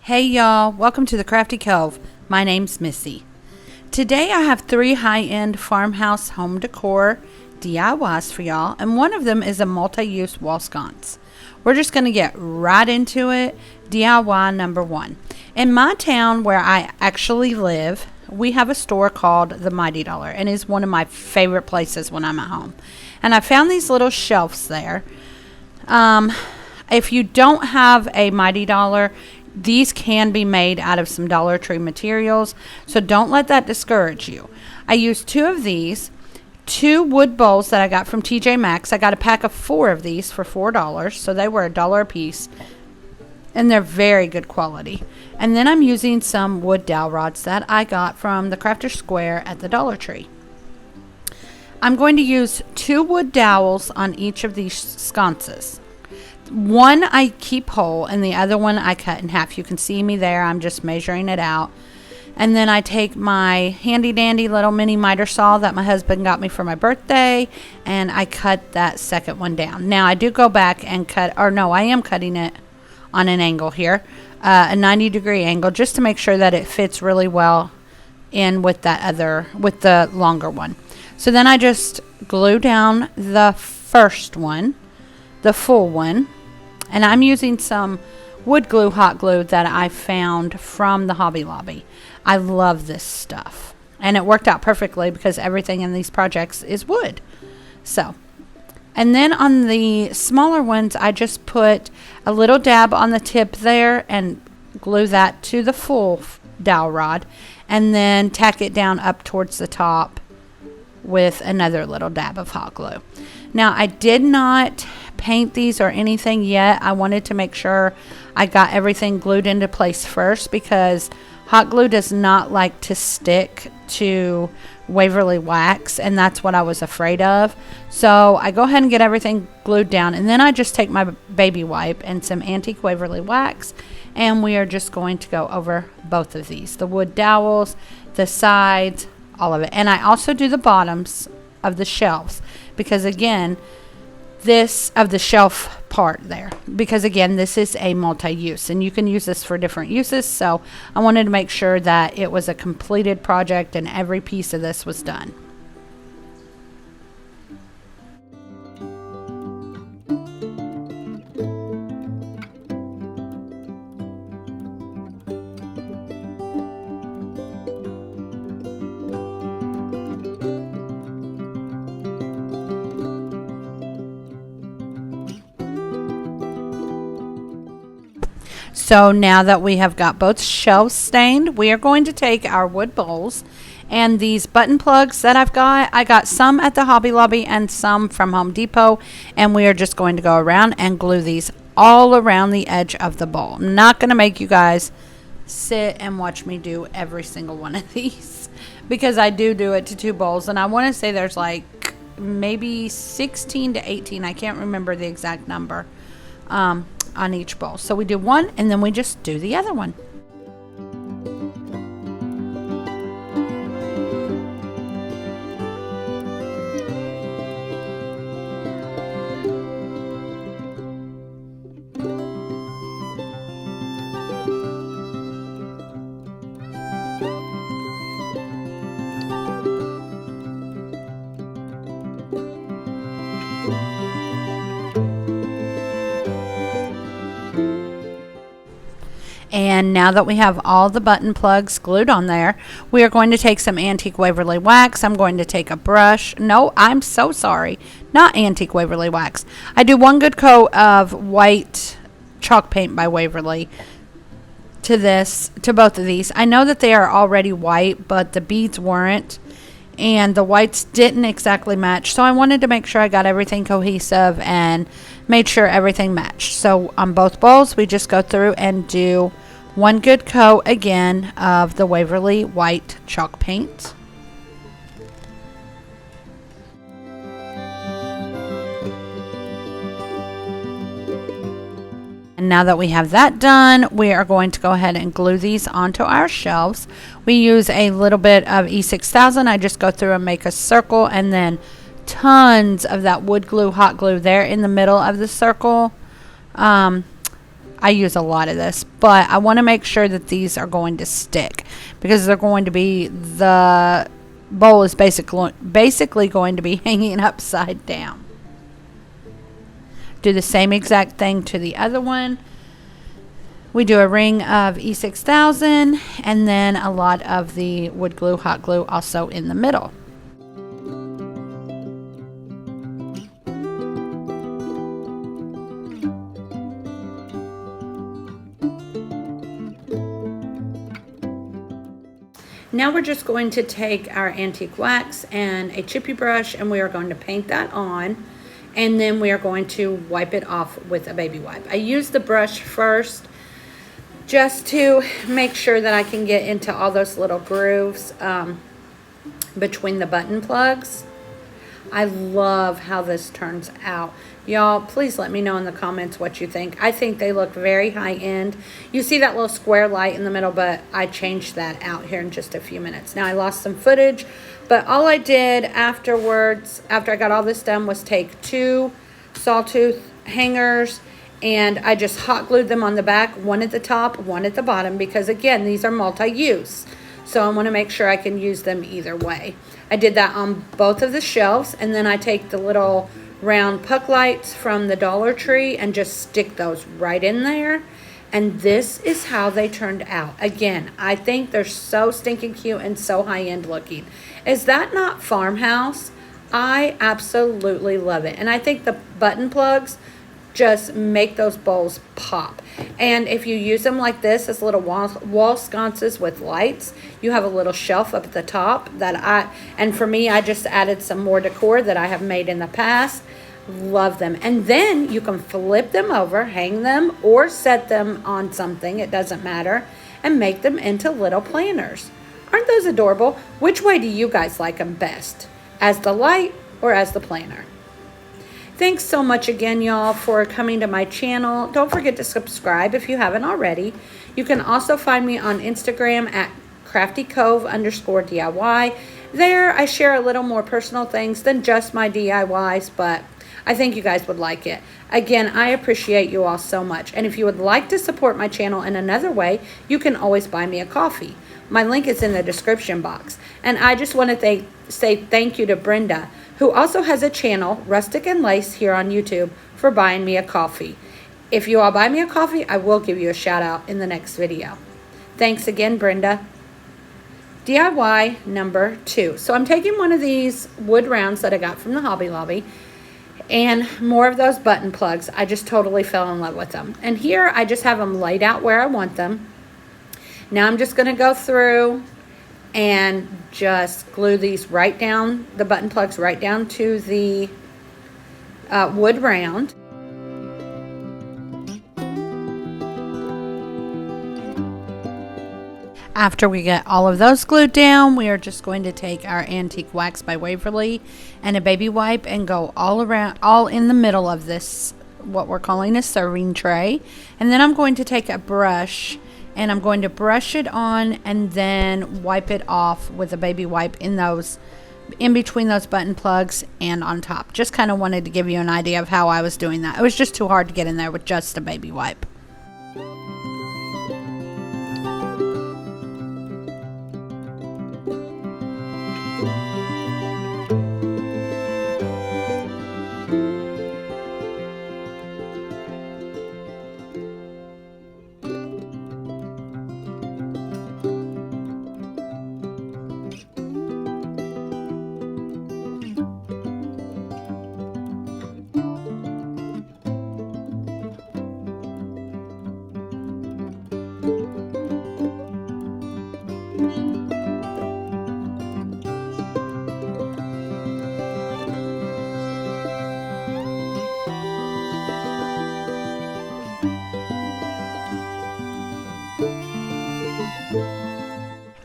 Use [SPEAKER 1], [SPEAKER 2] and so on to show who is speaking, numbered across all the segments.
[SPEAKER 1] Hey y'all, welcome to the Crafty Cove. My name's Missy. Today I have 3 high-end farmhouse home decor DIYs for y'all, and one of them is a multi-use wall sconce. We're just going to get right into it. DIY number 1. In my town where I actually live, we have a store called the Mighty Dollar, and it's one of my favorite places when I'm at home. And I found these little shelves there. If you don't have a Mighty Dollar, these can be made out of some Dollar Tree materials, so don't let that discourage you. I used 2 of these, 2 wood bowls that I got from TJ Maxx. I got a pack of 4 of these for $4, so they were $1 a piece, and they're very good quality. And then I'm using some wood dowel rods that I got from the Crafter Square at the Dollar Tree. I'm going to use 2 wood dowels on each of these sconces. One I keep whole and the other one I cut in half. You can see me there. I'm just measuring it out. And then I take my handy dandy little mini miter saw that my husband got me for my birthday, and I cut that second one down. Now I do go back and I am cutting it on an angle here, a 90-degree angle, just to make sure that it fits really well in with the longer one. So then I just glue down the first one, the full one, and I'm using some wood glue, hot glue that I found from the Hobby Lobby. I love this stuff, and it worked out perfectly because everything in these projects is wood. So, and then on the smaller ones, I just put a little dab on the tip there and glue that to the full dowel rod, and then tack it down up towards the top with another little dab of hot glue. Now, I did not paint these or anything yet. I wanted to make sure I got everything glued into place first, because hot glue does not like to stick to Waverly wax, and that's what I was afraid of. So I go ahead and get everything glued down, and then I just take my baby wipe and some antique Waverly wax, and we are just going to go over both of these, the wood dowels, the sides, all of it. And I also do the bottoms of the shelves, because again, this of the shelf part there, because again, this is a multi-use and you can use this for different uses. So I wanted to make sure that it was a completed project and every piece of this was done. So now that we have got both shelves stained, we are going to take our wood bowls and these button plugs that I got some at the Hobby Lobby and some from Home Depot, and we are just going to go around and glue these all around the edge of the bowl. I'm not going to make you guys sit and watch me do every single one of these, because I do it to 2 bowls, and I want to say there's like maybe 16 to 18, I can't remember the exact number, on each bowl. So we do one and then we just do the other one. And now that we have all the button plugs glued on there, we are going to take some antique Waverly wax. I'm going to take a brush. No, I'm so sorry. Not antique Waverly wax. I do 1 good coat of white chalk paint by Waverly to both of these. I know that they are already white, but the beads weren't, and the whites didn't exactly match. So I wanted to make sure I got everything cohesive and made sure everything matched. So on both bowls, we just go through and do 1 good coat again of the Waverly white chalk paint. And now that we have that done, we are going to go ahead and glue these onto our shelves. We use a little bit of E6000. I just go through and make a circle, and then tons of that wood glue, hot glue there in the middle of the circle. I use a lot of this, but I want to make sure that these are going to stick, because they're going to be, the bowl is basically going to be hanging upside down. Do the same exact thing to the other one. We do a ring of E6000 and then a lot of the wood glue, hot glue also in the middle. Now we're just going to take our antique wax and a chippy brush, and we are going to paint that on, and then we are going to wipe it off with a baby wipe. I use the brush first just to make sure that I can get into all those little grooves between the button plugs. I love how this turns out. Y'all, please let me know in the comments what you think. I think they look very high-end. You see that little square light in the middle, but I changed that out here in just a few minutes. Now, I lost some footage, but all I did afterwards, after I got all this done, was take 2 sawtooth hangers, and I just hot glued them on the back, one at the top, one at the bottom, because again, these are multi-use. So I want to make sure I can use them either way. I did that on both of the shelves, and then I take the little round puck lights from the Dollar Tree and just stick those right in there. And this is how they turned out. Again, I think they're so stinking cute and so high-end looking. Is that not Farmhouse? I absolutely love it. And I think the button plugs just make those bowls pop. And if you use them like this as little wall sconces with lights, you have a little shelf up at the top and for me, I just added some more decor that I have made in the past. Love them. And then you can flip them over, hang them, or set them on something, it doesn't matter, and make them into little planters. Aren't those adorable? Which way do you guys like them best? As the light or as the planter? Thanks so much again, y'all, for coming to my channel. Don't forget to subscribe if you haven't already. You can also find me on Instagram at craftycove_DIY. There, I share a little more personal things than just my DIYs, but I think you guys would like it. Again, I appreciate you all so much. And if you would like to support my channel in another way, you can always buy me a coffee. My link is in the description box. And I just want to say thank you to Brenda, who also has a channel, Rustic and Lace, here on YouTube, for buying me a coffee. If you all buy me a coffee, I will give you a shout out in the next video. Thanks again, Brenda. DIY number 2. So I'm taking one of these wood rounds that I got from the Hobby Lobby and more of those button plugs. I just totally fell in love with them. And here I just have them laid out where I want them. Now I'm just going to go through and just glue these right down, the button plugs right down to the wood round. After we get all of those glued down, we are just going to take our antique wax by Waverly and a baby wipe and go all around, all in the middle of this, what we're calling a serving tray. And then I'm going to take a brush and I'm going to brush it on and then wipe it off with a baby wipe in between those button plugs and on top. Just kind of wanted to give you an idea of how I was doing that. It was just too hard to get in there with just a baby wipe.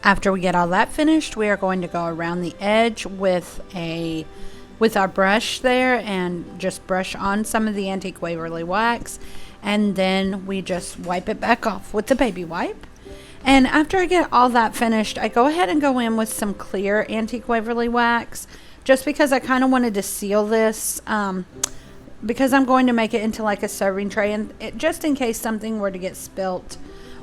[SPEAKER 1] After we get all that finished, we are going to go around the edge with our brush there and just brush on some of the antique Waverly wax, and then we just wipe it back off with the baby wipe. And after I get all that finished, I go ahead and go in with some clear antique Waverly wax, just because I kind of wanted to seal this because I'm going to make it into like a serving tray, and just in case something were to get spilt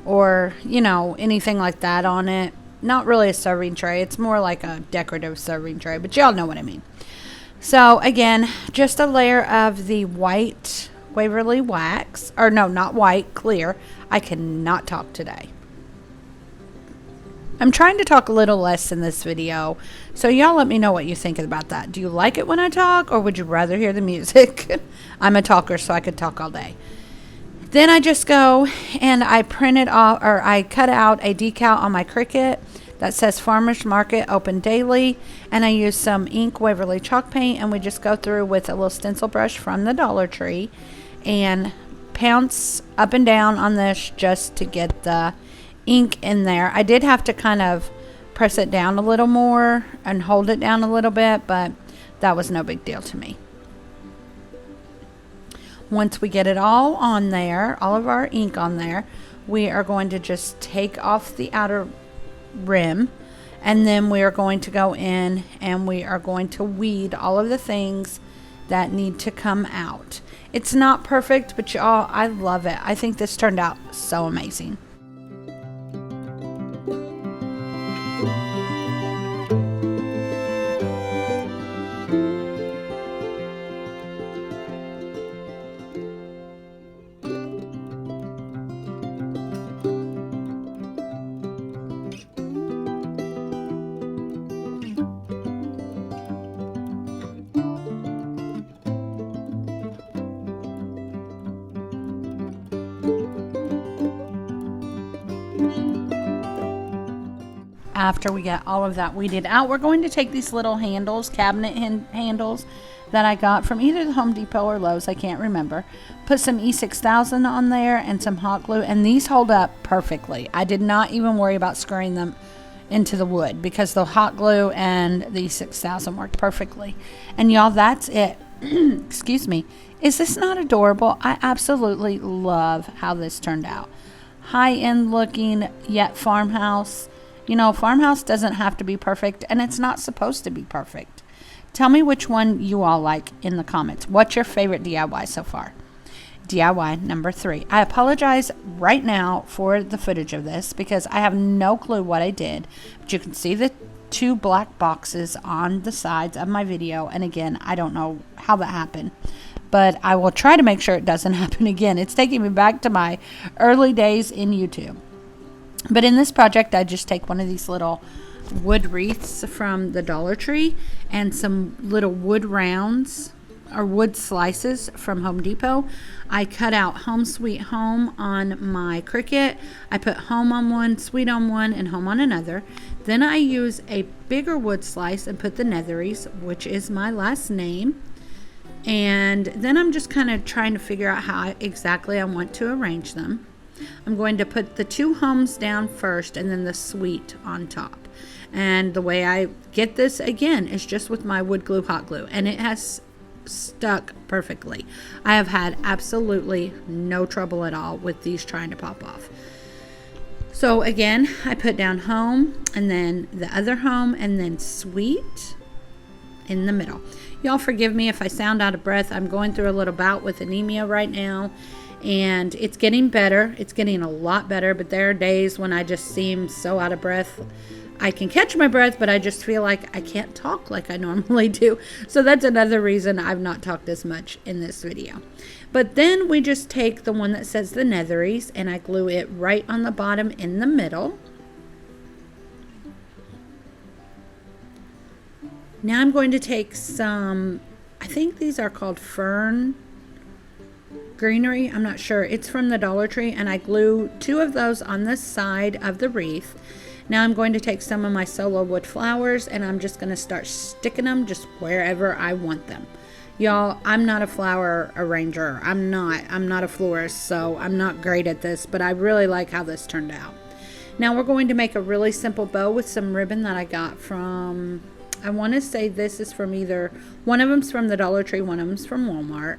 [SPEAKER 1] or, you know, anything like that on it. Not really a serving tray. It's more like a decorative serving tray, but y'all know what I mean. So again, just a layer of the white Waverly wax, or no, not white, clear. I cannot talk today. I'm trying to talk a little less in this video, so y'all let me know what you think about that. Do you like it when I talk, or would you rather hear the music? I'm a talker, so I could talk all day. Then I just go and I printed off, or I cut out a decal on my Cricut that says Farmers Market open daily, and I use some ink Waverly chalk paint, and we just go through with a little stencil brush from the Dollar Tree and pounce up and down on this just to get the ink in there. I did have to kind of press it down a little more and hold it down a little bit, but that was no big deal to me. Once we get it all on there, all of our ink on there, we are going to just take off the outer rim, and then we are going to go in and we are going to weed all of the things that need to come out. It's not perfect, but y'all, I love it. I think this turned out so amazing. After we get all of that weeded out, we're going to take these little handles, cabinet handles that I got from either the Home Depot or Lowe's, I can't remember. Put some E6000 on there and some hot glue, and these hold up perfectly. I did not even worry about screwing them into the wood because the hot glue and the E6000 worked perfectly. And y'all, that's it. Excuse me. Is this not adorable? I absolutely love how this turned out. High-end looking, yet farmhouse. You know, farmhouse doesn't have to be perfect, and it's not supposed to be perfect. Tell me which one you all like in the comments. What's your favorite DIY so far? DIY number 3. I apologize right now for the footage of this because I have no clue what I did. But you can see the 2 black boxes on the sides of my video. And again, I don't know how that happened, but I will try to make sure it doesn't happen again. It's taking me back to my early days in YouTube. But in this project, I just take one of these little wood wreaths from the Dollar Tree and some little wood rounds or wood slices from Home Depot. I cut out Home Sweet Home on my Cricut. I put Home on one, Sweet on one, and Home on another. Then I use a bigger wood slice and put the Netheries, which is my last name. And then I'm just kind of trying to figure out how exactly I want to arrange them. I'm going to put the 2 homes down first and then the sweet on top. And the way I get this again is just with my wood glue hot glue, and it has stuck perfectly. I have had absolutely no trouble at all with these trying to pop off. So again, I put down home and then the other home and then sweet in the middle. Y'all forgive me if I sound out of breath. I'm going through a little bout with anemia right now. And it's getting better. It's getting a lot better, but there are days when I just seem so out of breath. I can catch my breath, but I just feel like I can't talk like I normally do. So that's another reason I've not talked as much in this video. But then we just take the one that says the Netheries and I glue it right on the bottom in the middle. Now I'm going to take some, I think these are called fern greenery, I'm not sure. It's from the Dollar Tree, and I glue 2 of those on the side of the wreath. Now I'm going to take some of my solo wood flowers and I'm just going to start sticking them just wherever I want them. Y'all, I'm not a flower arranger. I'm not a florist, so I'm not great at this, but I really like how this turned out. Now we're going to make a really simple bow with some ribbon that I got from, I want to say this is from either, one of them's from the Dollar Tree, one of them's from Walmart.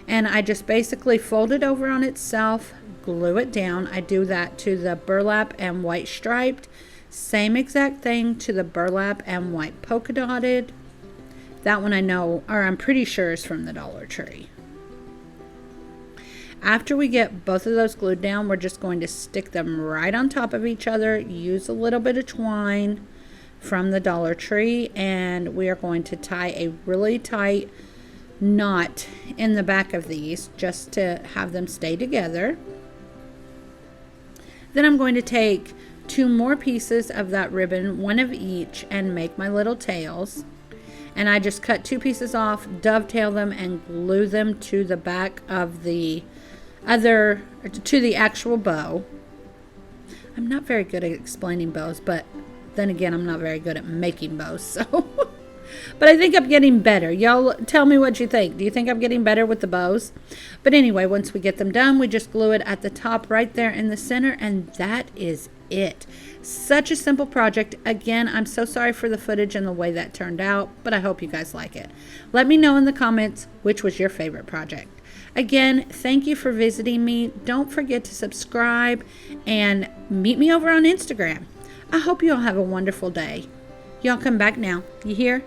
[SPEAKER 1] And I just basically fold it over on itself, glue it down. I do that to the burlap and white striped. Same exact thing to the burlap and white polka dotted. That one I know, or I'm pretty sure is from the Dollar Tree. After we get both of those glued down, we're just going to stick them right on top of each other. Use a little bit of twine from the Dollar Tree, and we are going to tie a really tight knot in the back of these just to have them stay together. Then I'm going to take 2 more pieces of that ribbon, one of each, and make my little tails. And I just cut 2 pieces off, dovetail them, and glue them to the back of the to the actual bow. I'm not very good at explaining bows, but then again, I'm not very good at making bows, so. But I think I'm getting better. Y'all tell me what you think. Do you think I'm getting better with the bows? But anyway, once we get them done, we just glue it at the top right there in the center, and that is it. Such a simple project. Again, I'm so sorry for the footage and the way that turned out, but I hope you guys like it. Let me know in the comments which was your favorite project. Again, thank you for visiting me. Don't forget to subscribe and meet me over on Instagram. I hope you all have a wonderful day. Y'all come back now. You hear?